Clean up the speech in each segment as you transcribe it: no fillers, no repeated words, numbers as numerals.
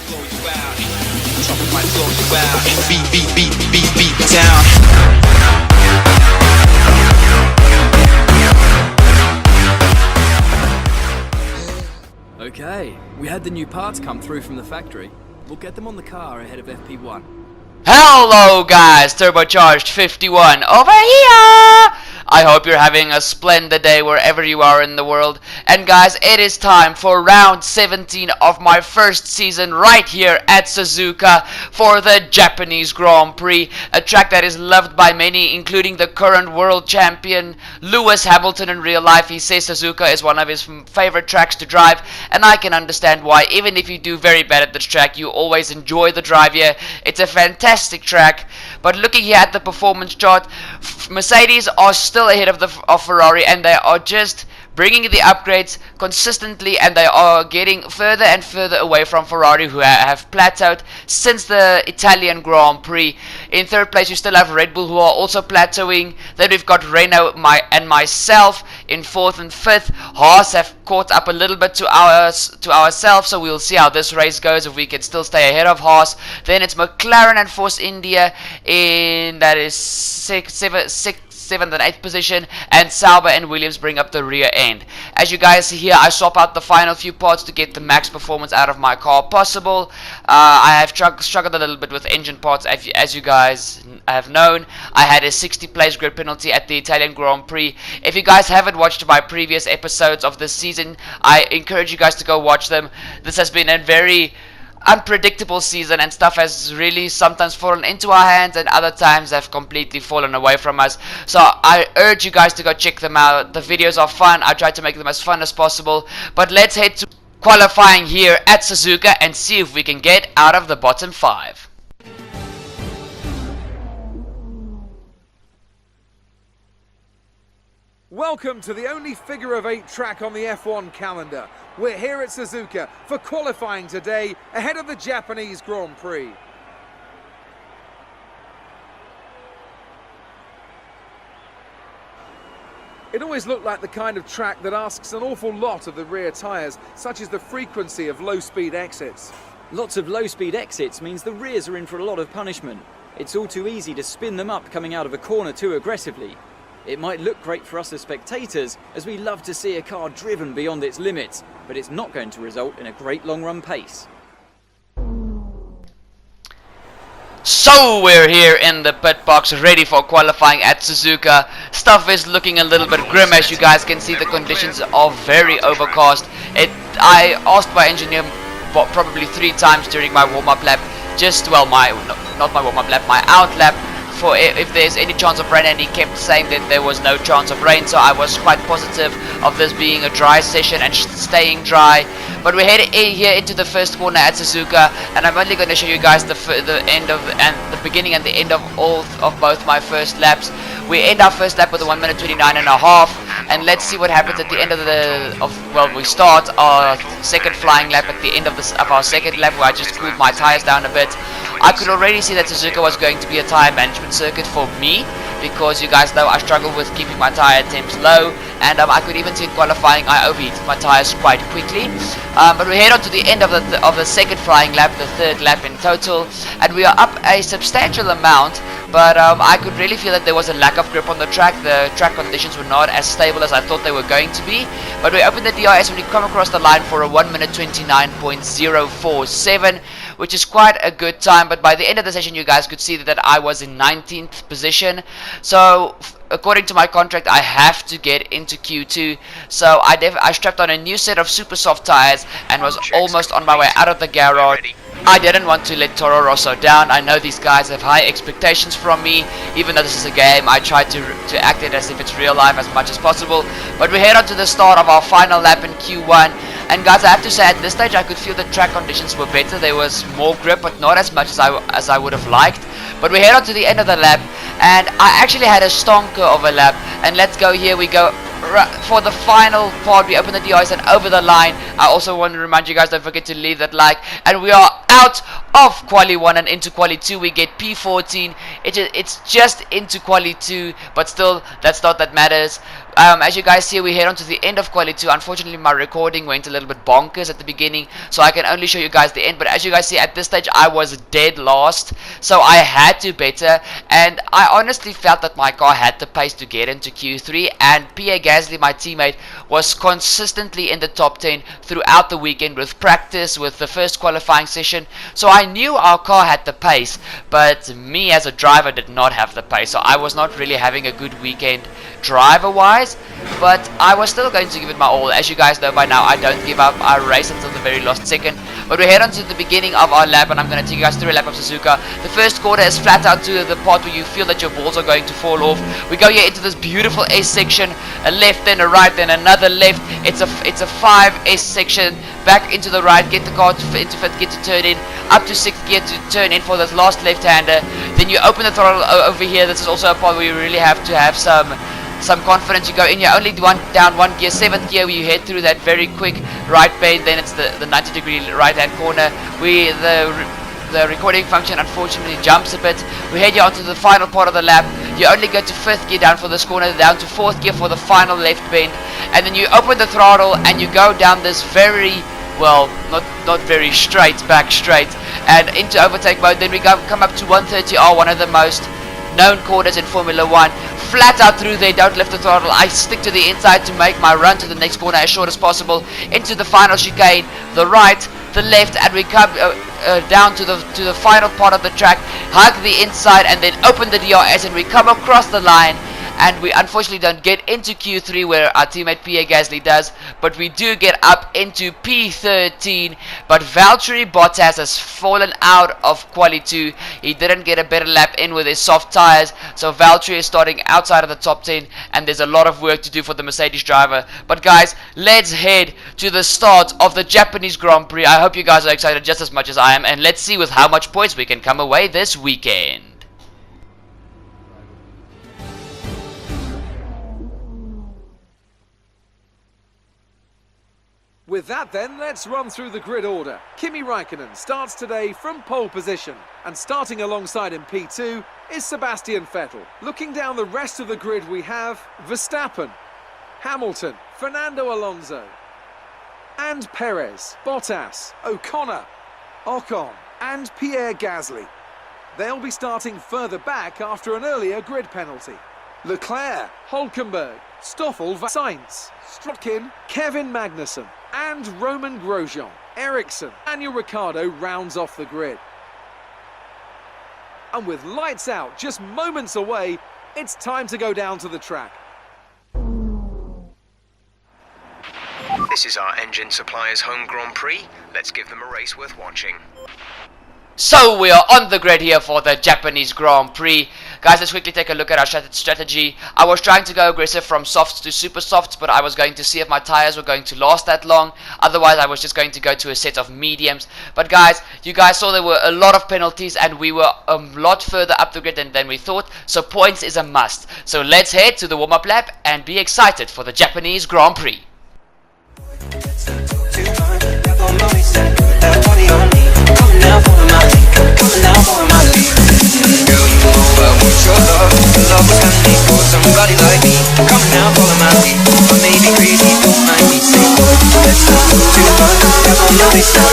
Beat down. Okay, we had the new parts come through from the factory. We'll get them on the car ahead of FP1. Hello guys, Turbocharged 51 over here! I hope you're having a splendid day wherever you are in the world. And guys, it is time for round 17 of my first season right here at Suzuka for the Japanese Grand Prix. A track that is loved by many, including the current world champion Lewis Hamilton in real life. He says Suzuka is one of his favorite tracks to drive, and I can understand why. Even if you do very bad at this track, you always enjoy the drive here. It's a fantastic track. But looking here at the performance chart, Mercedes are still ahead of Ferrari, and they are just bringing the upgrades consistently, and they are getting further and further away from Ferrari, who have plateaued since the Italian Grand Prix. In third place, you still have Red Bull, who are also plateauing. Then we've got Renault and myself in fourth and fifth. Haas have caught up a little bit to ourselves, so we'll see how this race goes, if we can still stay ahead of Haas. Then it's McLaren and Force India in that is sixth, seventh and eighth position, and Sauber and Williams bring up the rear end. As you guys see here, I swap out the final few parts to get the max performance out of my car possible. I have struggled a little bit with engine parts, as you guys have known. I had a 60 place grid penalty at the Italian Grand Prix. If you guys haven't watched my previous episodes of this season, I encourage you guys to go watch them. This has been a very unpredictable season, and stuff has really sometimes fallen into our hands and other times have completely fallen away from us. So I urge you guys to go check them out. The videos are fun. I try to make them as fun as possible. But let's head to qualifying here at Suzuka and see if we can get out of the bottom 5. Welcome to the only figure of 8 track on the F1 calendar. We're here at Suzuka for qualifying today ahead of the Japanese Grand Prix. It always looked like the kind of track that asks an awful lot of the rear tyres, such as the frequency of low-speed exits. Lots of low-speed exits means the rears are in for a lot of punishment. It's all too easy to spin them up coming out of a corner too aggressively. It might look great for us as spectators, as we love to see a car driven beyond its limits, but it's not going to result in a great long-run pace. So we're here in the pit box, ready for qualifying at Suzuka. Stuff is looking a little bit grim, as you guys can see. The conditions are very overcast. I asked my engineer probably 3 times during my warm-up lap, not my warm-up lap, my out lap, for if there's any chance of rain, and he kept saying that there was no chance of rain. So I was quite positive of this being a dry session and staying dry. But we're heading here into the first corner at Suzuka, and I'm only going to show you guys the beginning and the end of both my first laps. We end our first lap with a 1 minute 29.5, and let's see what happens at the end of we start our second flying lap at the end of our second lap, where I just cooled my tires down a bit. I could already see that Suzuka was going to be a tire management circuit for me, because you guys know I struggle with keeping my tire temps low, and I could even see in qualifying I overheated my tires quite quickly. But we head on to the end of the second flying lap, the third lap in total, and we are up a substantial amount. But I could really feel that there was a lack of grip on the track. The track conditions were not as stable as I thought they were going to be. But we opened the DRS when we come across the line for a 1 minute 29.047, which is quite a good time. But by the end of the session, you guys could see that I was in 19th position. So according to my contract, I have to get into Q2. So I strapped on a new set of super soft tires and was almost on my way out of the garage. I didn't want to let Toro Rosso down. I know these guys have high expectations from me. Even though this is a game, I try to act it as if it's real life as much as possible. But we head on to the start of our final lap in Q1. And guys, I have to say, at this stage I could feel the track conditions were better. There was more grip, but not as much as I would have liked. But we head on to the end of the lap, and I actually had a stonker of a lap. And let's go, here we go. For the final part, we open the DRS and over the line. I also want to remind you guys, don't forget to leave that like. And we are out of Quali 1 and into Quali 2 we get P14. It's just into Quali 2, but still that's not that matters. As you guys see, we head on to the end of Quali 2. Unfortunately, my recording went a little bit bonkers at the beginning, so I can only show you guys the end. But as you guys see, at this stage, I was dead last, so I had to better. And I honestly felt that my car had the pace to get into Q3. And Pierre Gasly, my teammate, was consistently in the top 10 throughout the weekend with practice, with the first qualifying session. So I knew our car had the pace, but me as a driver did not have the pace. So I was not really having a good weekend driver-wise. But I was still going to give it my all. As you guys know by now, I don't give up. I race until the very last second. But we head on to the beginning of our lap, and I'm going to take you guys through a lap of Suzuka. The first quarter is flat out to the part where you feel that your balls are going to fall off. We go here into this beautiful S section, a left, then a right, then another left. It's a 5S section, back into the right, get the car into 5th gear to turn in, up to 6th gear to turn in for this last left-hander. Then you open the throttle over here. This is also a part where you really have to have some confidence. You go in, you're only down one gear, 7th gear, where you head through that very quick right bend. Then it's the 90-degree right hand corner. The recording function unfortunately jumps a bit. We head you onto the final part of the lap. You only go to 5th gear down for this corner, down to 4th gear for the final left bend, and then you open the throttle and you go down this very, well, not very straight, back straight, and into overtake mode. Then we come up to 130R, one of the most known corners in Formula 1. Flat out through there, don't lift the throttle. I stick to the inside to make my run to the next corner as short as possible. Into the final chicane, the right, the left, and we come down to the final part of the track. Hug the inside and then open the DRS, and we come across the line. And we unfortunately don't get into Q3 where our teammate Pierre Gasly does, but we do get up into P13. But Valtteri Bottas has fallen out of Quali 2. He didn't get a better lap in with his soft tires, so Valtteri is starting outside of the top 10, and there's a lot of work to do for the Mercedes driver. But guys, let's head to the start of the Japanese Grand Prix. I hope you guys are excited just as much as I am, and let's see with how much points we can come away this weekend. With that then, let's run through the grid order. Kimi Räikkönen starts today from pole position, and starting alongside in P2 is Sebastian Vettel. Looking down the rest of the grid, we have Verstappen, Hamilton, Fernando Alonso, and Perez, Bottas, O'Connor, Ocon, and Pierre Gasly. They'll be starting further back after an earlier grid penalty. Leclerc, Hülkenberg, Stoffel, Sainz, Strotkin, Kevin Magnussen, and Roman Grosjean. Ericsson, Daniel Ricciardo rounds off the grid. And with lights out just moments away, it's time to go down to the track. This is our engine supplier's home Grand Prix. Let's give them a race worth watching. So we are on the grid here for the Japanese Grand Prix. Guys, let's quickly take a look at our strategy. I was trying to go aggressive from softs to super softs, but I was going to see if my tires were going to last that long. Otherwise, I was just going to go to a set of mediums. But guys, you guys saw there were a lot of penalties, and we were a lot further up the grid than we thought. So points is a must. So let's head to the warm-up lap and be excited for the Japanese Grand Prix. Somebody like me, come now, follow my lead. I may be crazy, don't mind me. Say, let's go to fun. Got my money stuck,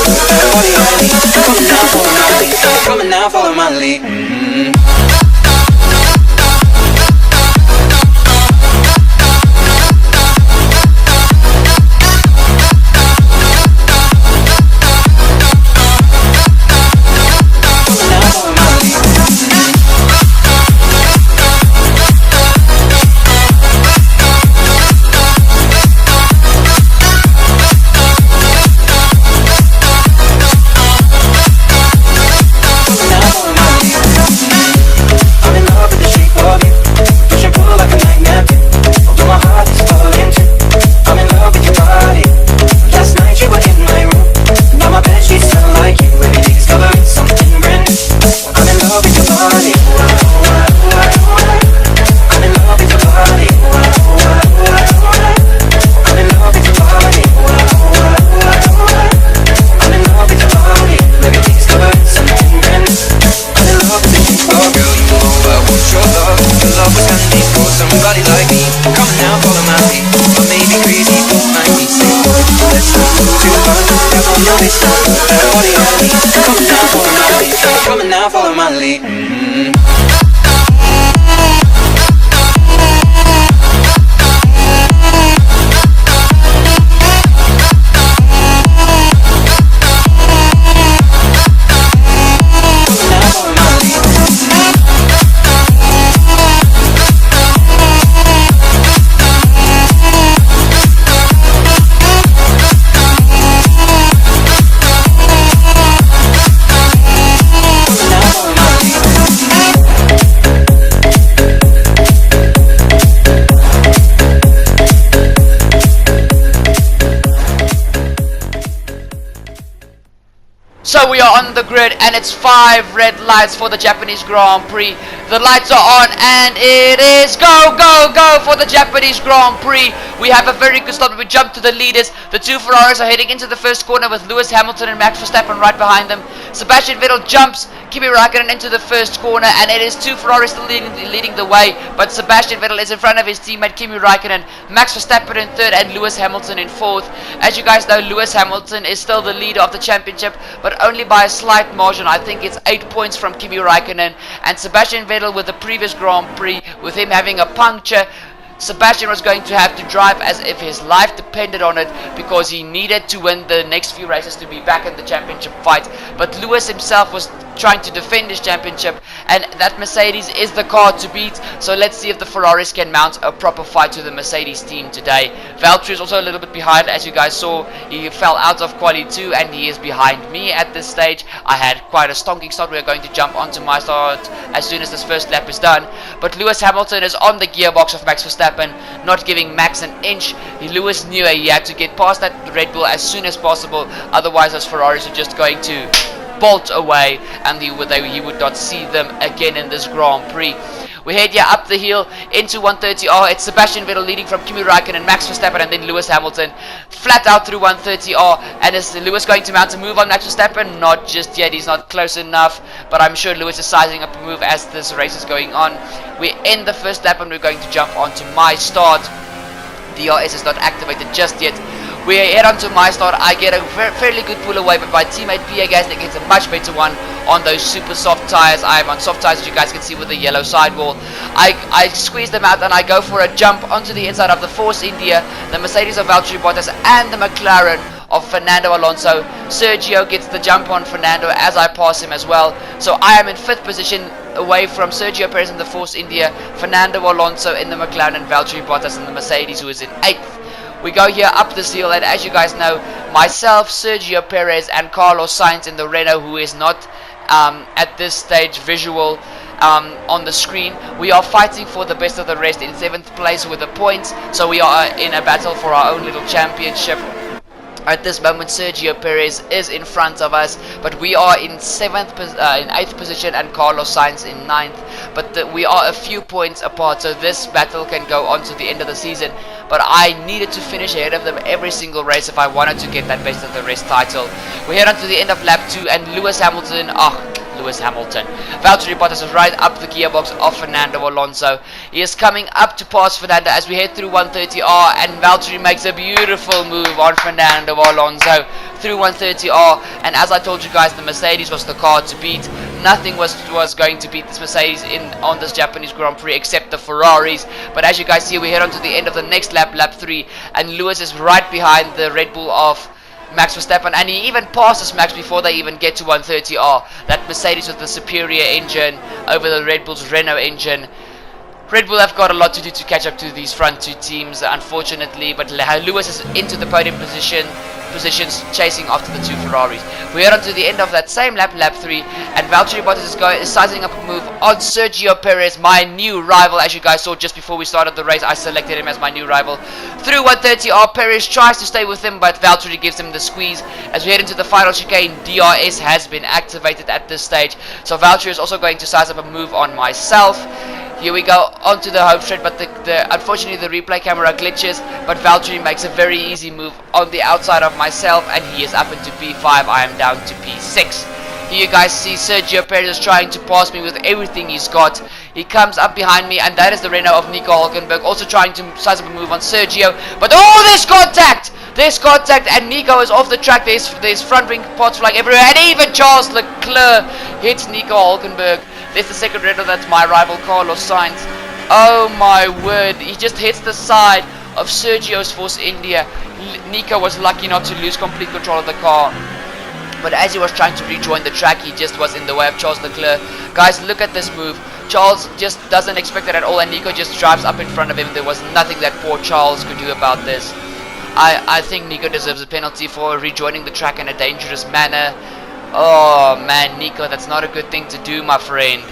body on me. Come now, follow my lead. Come now, follow my lead. Come on now, follow my lead. So we are on the grid and it's 5 red lights for the Japanese Grand Prix. The lights are on and it is go, go, go for the Japanese Grand Prix. We have a very good start. We jump to the leaders. The 2 Ferraris are heading into the first corner with Lewis Hamilton and Max Verstappen right behind them. Sebastian Vettel jumps Kimi Raikkonen into the first corner and it is 2 Ferraris still leading the way. But Sebastian Vettel is in front of his teammate Kimi Raikkonen, Max Verstappen in third and Lewis Hamilton in fourth. As you guys know, Lewis Hamilton is still the leader of the championship, but only by a slight margin. I think it's 8 points from Kimi Raikkonen, and Sebastian Vettel with the previous Grand Prix, with him having a puncture, Sebastian was going to have to drive as if his life depended on it because he needed to win the next few races to be back in the championship fight. But Lewis himself was trying to defend his championship, and that Mercedes is the car to beat. So let's see if the Ferraris can mount a proper fight to the Mercedes team today. Valtteri is also a little bit behind. As you guys saw, he fell out of quali 2 and he is behind me at this stage. I had quite a stonking start. We are going to jump onto my start as soon as this first lap is done. But Lewis Hamilton is on the gearbox of Max Verstappen, not giving Max an inch. Lewis knew he had to get past that Red Bull as soon as possible, otherwise those Ferraris are just going to bolt away and he would not see them again in this Grand Prix. We head here up the hill into 130R. It's Sebastian Vettel leading from Kimi Raikkonen, Max Verstappen and then Lewis Hamilton. Flat out through 130R. And is Lewis going to mount a move on Max Verstappen? Not just yet. He's not close enough. But I'm sure Lewis is sizing up a move as this race is going on. We end the first lap and we're going to jump onto my start. DRS is not activated just yet. We head on to my start. I get a fairly good pull away, but my teammate Pierre Gasly gets a much better one on those super soft tires. I am on soft tires, as you guys can see, with the yellow sidewall. I squeeze them out and I go for a jump onto the inside of the Force India, the Mercedes of Valtteri Bottas and the McLaren of Fernando Alonso. Sergio gets the jump on Fernando as I pass him as well. So I am in 5th position away from Sergio Perez in the Force India, Fernando Alonso in the McLaren, Valtteri Bottas in the Mercedes, who is in 8th. We go here up this hill, and as you guys know, myself, Sergio Perez and Carlos Sainz in the Renault, who is not at this stage visual on the screen. We are fighting for the best of the rest in 7th place with the points, so we are in a battle for our own little championship. At this moment, Sergio Perez is in front of us, but we are in 8th position and Carlos Sainz in 9th. But we are a few points apart, so this battle can go on to the end of the season. But I needed to finish ahead of them every single race if I wanted to get that best of the rest title. We head on to the end of lap 2, and Lewis Hamilton, Valtteri Bottas is right up the gearbox of Fernando Alonso. He is coming up to pass Fernando as we head through 130R, and Valtteri makes a beautiful move on Fernando Alonso through 130R. And as I told you guys, the Mercedes was the car to beat. Nothing was going to beat this Mercedes on this Japanese Grand Prix except the Ferraris. But as you guys see, we head on to the end of the next lap, lap 3, and Lewis is right behind the Red Bull of Max Verstappen, and he even passes Max before they even get to 130R. That Mercedes with the superior engine over the Red Bull's Renault engine. Red Bull have got a lot to do to catch up to these front two teams, unfortunately, but Lewis is into the podium positions, chasing after the 2 Ferraris. We are on to the end of that same lap, lap 3, and Valtteri Bottas is sizing up a move on Sergio Perez, my new rival. As you guys saw just before we started the race, I selected him as my new rival. Through 130R, Perez tries to stay with him, but Valtteri gives him the squeeze. As we head into the final chicane, DRS has been activated at this stage, so Valtteri is also going to size up a move on myself. Here we go onto the home straight, but unfortunately the replay camera glitches, but Valtteri makes a very easy move on the outside of myself, and he is up into P5. I am down to P6. Here you guys see Sergio Perez trying to pass me with everything he's got. He comes up behind me, and that is the Renault of Nico Hülkenberg, also trying to size up a move on Sergio, but oh, there's contact! There's contact and Nico is off the track. There's front wing parts flying everywhere, and even Charles Leclerc hits Nico Hulkenberg. There's the second red, that's my rival Carlos Sainz. Oh my word, he just hits the side of Sergio's Force India. Nico was lucky not to lose complete control of the car, but as he was trying to rejoin the track, he just was in the way of Charles Leclerc. Guys, look at this move. Charles just doesn't expect it at all, and Nico just drives up in front of him. There was nothing that poor Charles could do about this. I think Nico deserves a penalty for rejoining the track in a dangerous manner. Oh man, Nico, that's not a good thing to do, my friend.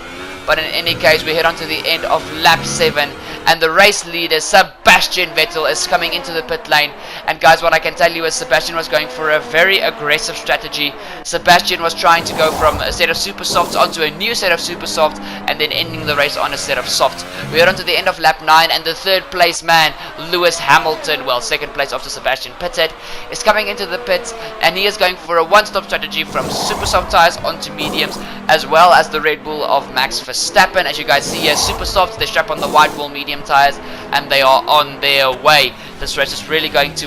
But in any case, we head on to the end of lap 7, and the race leader Sebastian Vettel is coming into the pit lane. And guys, what I can tell you is Sebastian was going for a very aggressive strategy. Sebastian was trying to go from a set of super softs onto a new set of super softs, and then ending the race on a set of softs. We are on to the end of lap 9, and the third place man, Lewis Hamilton, well, second place after Sebastian pitted, is coming into the pits, and he is going for a one-stop strategy from super soft tires onto mediums, as well as the Red Bull of Max Verstappen. As you guys see here, super softs, they strap on the white wall medium tires, and they are on their way. This race is really going to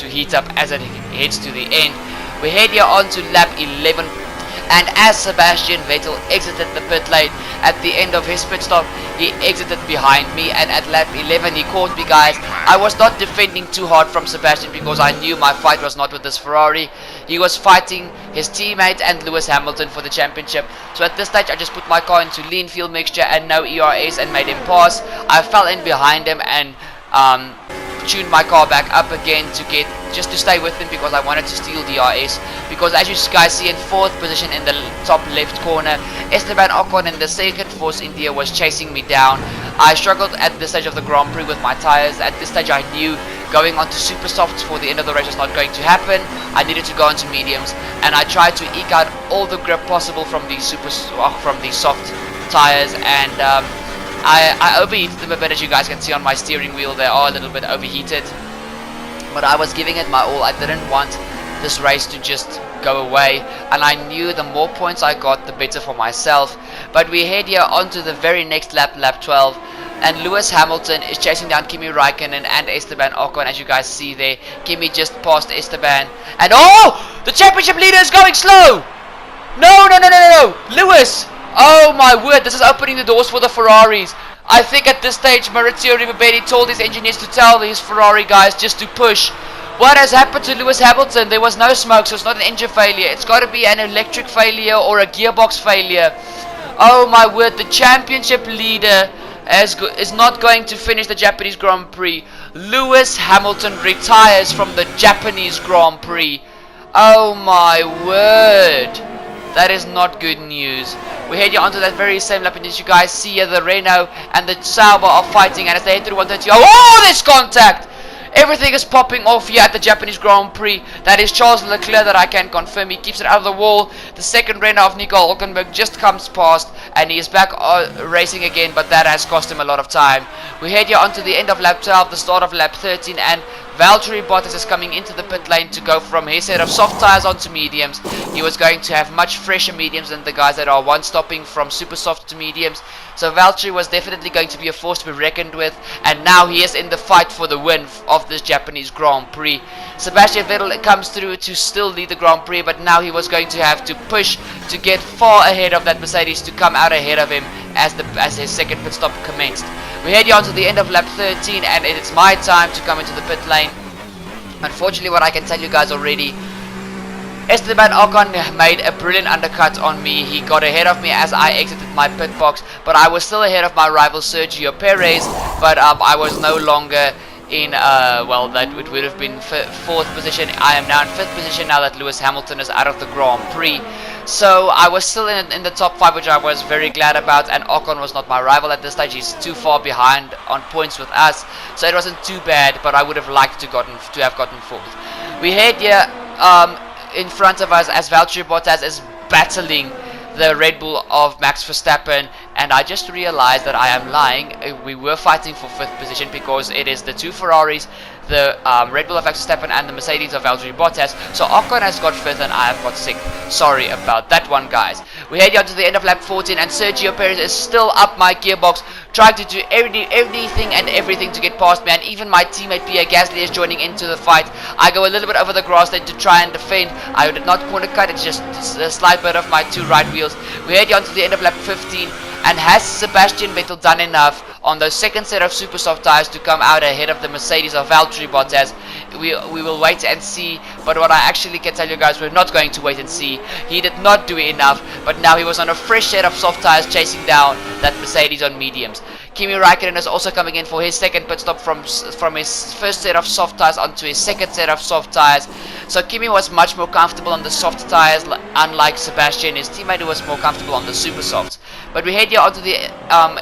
heat up as it heads to the end. We head here on to lap 11, and as Sebastian Vettel exited the pit lane at the end of his pit stop, he exited behind me, and at lap 11 he caught me, guys. I was not defending too hard from Sebastian because I knew my fight was not with this Ferrari. He was fighting his teammate and Lewis Hamilton for the championship. So at this stage I just put my car into lean fuel mixture and no ERS and made him pass. I fell in behind him and tuned my car back up again just to stay with him because I wanted to steal DRS. Because as you guys see in 4th position in the top left corner, Esteban Ocon in the second Force India was chasing me down. I struggled at this stage of the Grand Prix with my tires. At this stage I knew going on to super softs for the end of the race was not going to happen. I needed to go on to mediums, and I tried to eke out all the grip possible from these soft tires, and I overheated them a bit. As you guys can see on my steering wheel, they are a little bit overheated, but I was giving it my all. I didn't want this race to just go away, and I knew the more points I got, the better for myself. But we head here onto the very next lap, lap 12, and Lewis Hamilton is chasing down Kimi Raikkonen and Esteban Ocon. As you guys see there, Kimi just passed Esteban, and oh, the championship leader is going slow. No, Lewis. Oh my word, this is opening the doors for the Ferraris. I think at this stage Maurizio Rivabetti told his engineers to tell his Ferrari guys just to push. What has happened to Lewis Hamilton? There was no smoke, so it's not an engine failure. It's got to be an electric failure or a gearbox failure. Oh my word, the championship leader is not going to finish the Japanese Grand Prix. Lewis Hamilton retires from the Japanese Grand Prix. Oh my word. That is not good news. We head here onto that very same lap, and as you guys see here, the Renault and the Sauber are fighting, and as they head through 130, oh, there's contact! Everything is popping off here at the Japanese Grand Prix. That is Charles Leclerc that I can confirm. He keeps it out of the wall. The second Renault of Nico Hulkenberg just comes past, and he is back racing again, but that has cost him a lot of time. We head here onto the end of lap 12, the start of lap 13, and Valtteri Bottas is coming into the pit lane to go from his set of soft tires onto mediums. He was going to have much fresher mediums than the guys that are one-stopping from super soft to mediums. So Valtteri was definitely going to be a force to be reckoned with, and now he is in the fight for the win of this Japanese Grand Prix. Sebastian Vettel comes through to still lead the Grand Prix, but now he was going to have to push to get far ahead of that Mercedes to come out ahead of him as his second pit stop commenced. We head on to the end of lap 13, and it's my time to come into the pit lane. Unfortunately, what I can tell you guys already, Esteban Ocon made a brilliant undercut on me. He got ahead of me as I exited my pit box, but I was still ahead of my rival Sergio Perez, but I was no longer in, well, that it would have been 4th position. I am now in 5th position now that Lewis Hamilton is out of the Grand Prix. So I was still in the top 5, which I was very glad about, and Ocon was not my rival at this stage. He's too far behind on points with us, so it wasn't too bad, but I would have liked to have gotten 4th. We head here in front of us as Valtteri Bottas is battling the Red Bull of Max Verstappen, and I just realized that I am lying. We were fighting for 5th position because it is the two Ferraris the Red Bull of Max Verstappen and the Mercedes of Valtteri Bottas. So Ocon has got 5th and I have got 6th. Sorry about that one, guys. We head down to the end of lap 14 and Sergio Perez is still up my gearbox, trying to do anything and everything to get past me, and even my teammate Pierre Gasly is joining into the fight. I go a little bit over the grass then to try and defend. I did not corner cut, it's just a slight bit of my 2 right wheels. We head down to the end of lap 15, and has Sebastian Vettel done enough on the second set of super soft tires to come out ahead of the Mercedes of Valtteri Bottas? We will wait and see, but what I actually can tell you guys, we're not going to wait and see. He did not do enough, but now he was on a fresh set of soft tires chasing down that Mercedes on mediums. Kimi Raikkonen is also coming in for his second pit stop from his first set of soft tires onto his second set of soft tires. So Kimi was much more comfortable on the soft tires, unlike Sebastian, his teammate, who was more comfortable on the super softs. But we head here onto the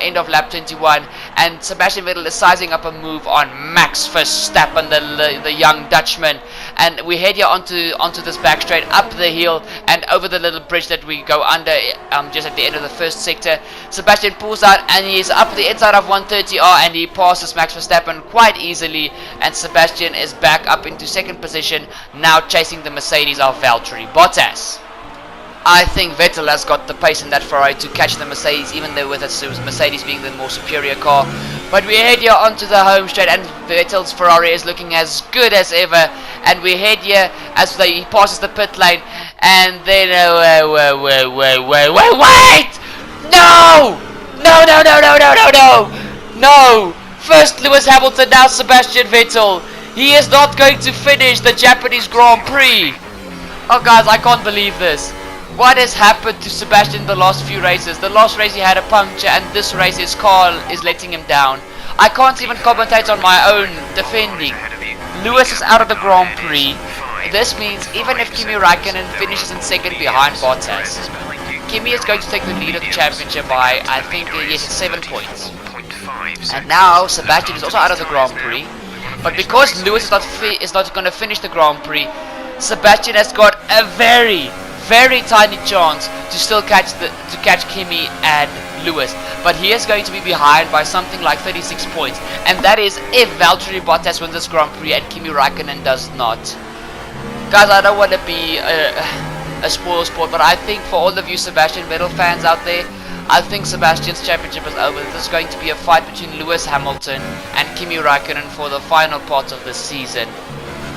end of lap 21, and Sebastian Vettel is sizing up a move on Max Verstappen, the young Dutchman. And we head here onto this back straight, up the hill and over the little bridge that we go under just at the end of the first sector. Sebastian pulls out and he is up the inside of 130R and he passes Max Verstappen quite easily, and Sebastian is back up into second position, now chasing the Mercedes of Valtteri Bottas. I think Vettel has got the pace in that Ferrari to catch the Mercedes, even though with Mercedes being the more superior car. But we head here onto the home straight, and Vettel's Ferrari is looking as good as ever. And we head here as he passes the pit lane, and then wait! No! No! First Lewis Hamilton, now Sebastian Vettel. He is not going to finish the Japanese Grand Prix. Oh guys, I can't believe this. What has happened to Sebastian the last few races? The last race he had a puncture, and this race his car is letting him down. I can't even commentate on my own defending. Lewis is out of the Grand Prix. This means even if Kimi Raikkonen finishes in second behind Bottas, Kimi is going to take the lead of the championship by, I think, yes, 7 points. And now Sebastian is also out of the Grand Prix. But because Lewis is not going to finish the Grand Prix, Sebastian has got a very tiny chance to still catch Kimi and Lewis, but he is going to be behind by something like 36 points, and that is if Valtteri Bottas wins this Grand Prix and Kimi Raikkonen does not. Guys, I don't want to be a spoil sport, but I think for all of you Sebastian Vettel fans out there, I think Sebastian's championship is over. This is going to be a fight between Lewis Hamilton and Kimi Raikkonen for the final part of the season.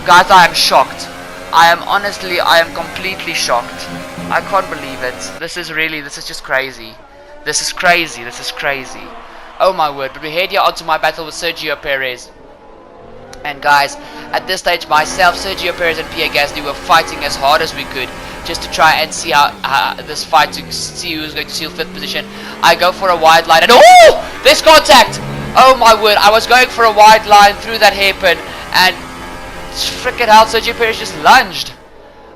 Guys, I am shocked. I am completely shocked. I can't believe it. This is just crazy. This is crazy. Oh my word. But we head here onto my battle with Sergio Perez. And guys, at this stage, myself, Sergio Perez and Pierre Gasly were fighting as hard as we could just to try and see how this fight, to see who's going to seal 5th position. I go for a wide line and oh! There's contact! Oh my word, I was going for a wide line through that hairpin, and frickin' hell, Sergio Perez just lunged.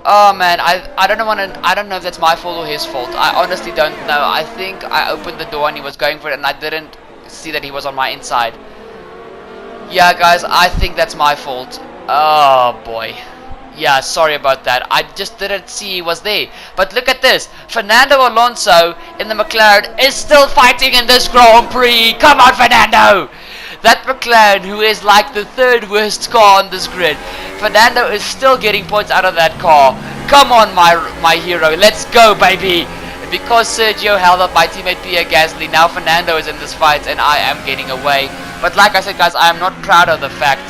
Oh man, I don't know if that's my fault or his fault. I honestly don't know. I think I opened the door and he was going for it and I didn't see that he was on my inside. Yeah guys, I think that's my fault. Oh boy. Yeah, sorry about that. I just didn't see he was there. But look at this. Fernando Alonso in the McLaren is still fighting in this Grand Prix. Come on, Fernando! That McLaren, who is like the 3rd worst car on this grid, Fernando is still getting points out of that car. Come on, my hero. Let's go, baby. Because Sergio held up my teammate Pierre Gasly, now Fernando is in this fight and I am getting away. But like I said, guys, I am not proud of the fact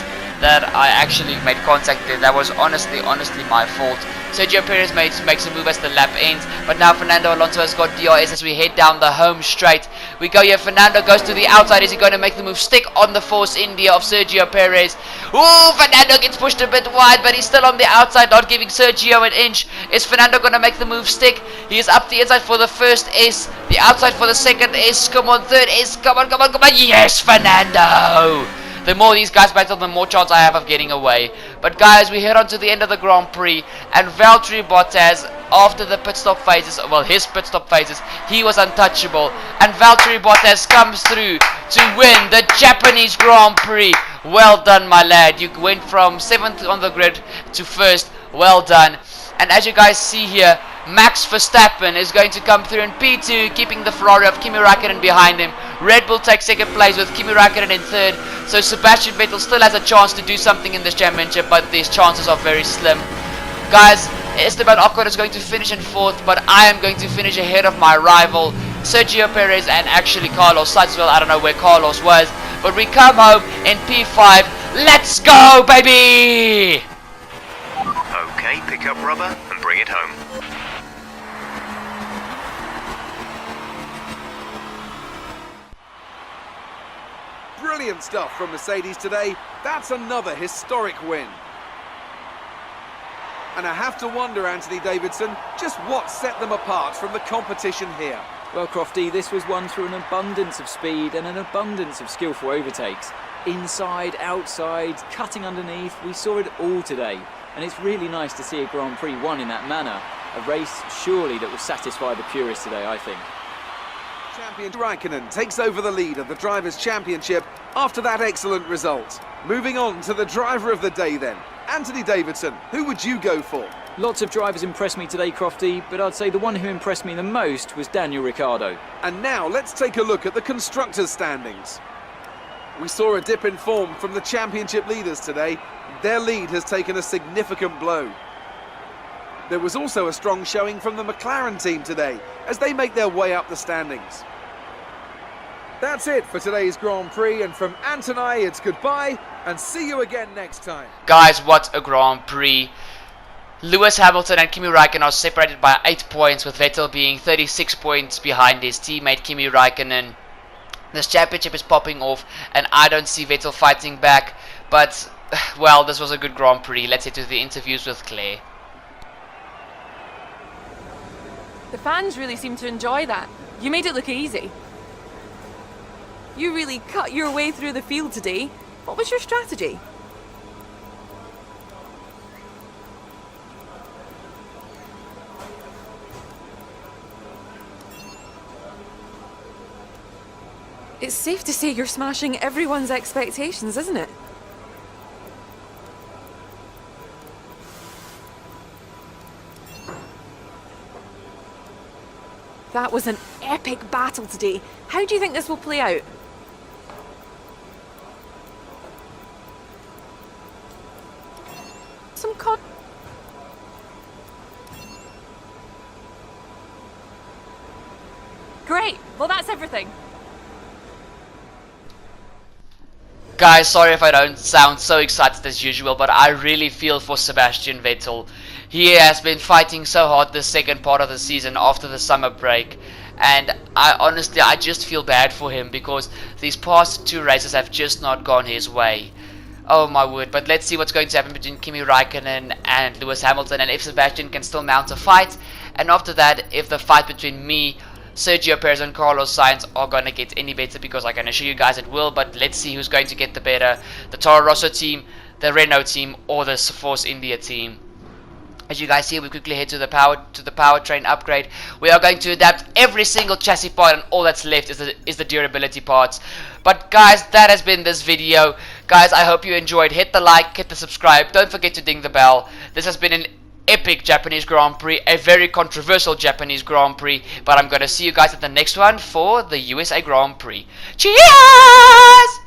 that I actually made contact there. That was honestly my fault. Sergio Perez makes a move as the lap ends, but now Fernando Alonso has got DRS as we head down the home straight. We go here, Fernando goes to the outside. Is he going to make the move stick on the Force India of Sergio Perez? Ooh, Fernando gets pushed a bit wide, but he's still on the outside, not giving Sergio an inch. Is Fernando going to make the move stick? He is up the inside for the first S, the outside for the second S. Come on, third S, come on. Yes, Fernando! The more these guys battle, the more chance I have of getting away. But guys, we head on to the end of the Grand Prix, and Valtteri Bottas, after the pit stop phases, well, his pit stop phases, he was untouchable. And Valtteri Bottas comes through to win the Japanese Grand Prix. Well done, my lad. You went from 7th on the grid to 1st. Well done. And as you guys see here, Max Verstappen is going to come through in P2, keeping the Ferrari of Kimi Raikkonen behind him. Red Bull takes 2nd place with Kimi Raikkonen in 3rd. So Sebastian Vettel still has a chance to do something in this championship, but these chances are very slim. Guys, Esteban Ocon is going to finish in 4th, but I am going to finish ahead of my rival Sergio Perez and actually Carlos Sainz as well. I don't know where Carlos was, but we come home in P5. Let's go, baby! Okay, pick up rubber and bring it home. Brilliant stuff from Mercedes today. That's another historic win. And I have to wonder, Anthony Davidson, just what set them apart from the competition here. Well, Crofty, this was won through an abundance of speed and an abundance of skillful overtakes. Inside, outside, cutting underneath, we saw it all today. And it's really nice to see a Grand Prix won in that manner. A race, surely, that will satisfy the purists today, I think. Champion Raikkonen takes over the lead of the Drivers' Championship after that excellent result. Moving on to the driver of the day then. Anthony Davidson, who would you go for? Lots of drivers impressed me today, Crofty, but I'd say the one who impressed me the most was Daniel Ricciardo. And now let's take a look at the Constructors' standings. We saw a dip in form from the championship leaders today. Their lead has taken a significant blow. There was also a strong showing from the McLaren team today as they make their way up the standings. That's it for today's Grand Prix, and from Ant and I, it's goodbye and see you again next time. Guys, what a Grand Prix. Lewis Hamilton and Kimi Raikkonen are separated by 8 points, with Vettel being 36 points behind his teammate Kimi Raikkonen. This championship is popping off and I don't see Vettel fighting back, but well, this was a good Grand Prix. Let's head to the interviews with Claire. The fans really seem to enjoy that. You made it look easy. You really cut your way through the field today. What was your strategy? It's safe to say you're smashing everyone's expectations, isn't it? That was an epic battle today. How do you think this will play out? Some Great. Well, that's everything. Guys, sorry if I don't sound so excited as usual, but I really feel for Sebastian Vettel. He has been fighting so hard this second part of the season after the summer break, and I just feel bad for him because these past 2 races have just not gone his way. Oh my word, but let's see what's going to happen between Kimi Raikkonen and Lewis Hamilton, and if Sebastian can still mount a fight, and after that, if the fight between me, Sergio Perez and Carlos Sainz are going to get any better, because I can assure you guys it will. But let's see who's going to get the better, the Toro Rosso team, the Renault team, or the Force India team. As you guys see, we quickly head to the powertrain upgrade. We are going to adapt every single chassis part, and all that's left is the durability parts. But guys, that has been this video. Guys, I hope you enjoyed. Hit the like, hit the subscribe, don't forget to ding the bell. This has been an epic Japanese Grand Prix, a very controversial Japanese Grand Prix, but I'm gonna see you guys at the next one for the USA Grand Prix. Cheers!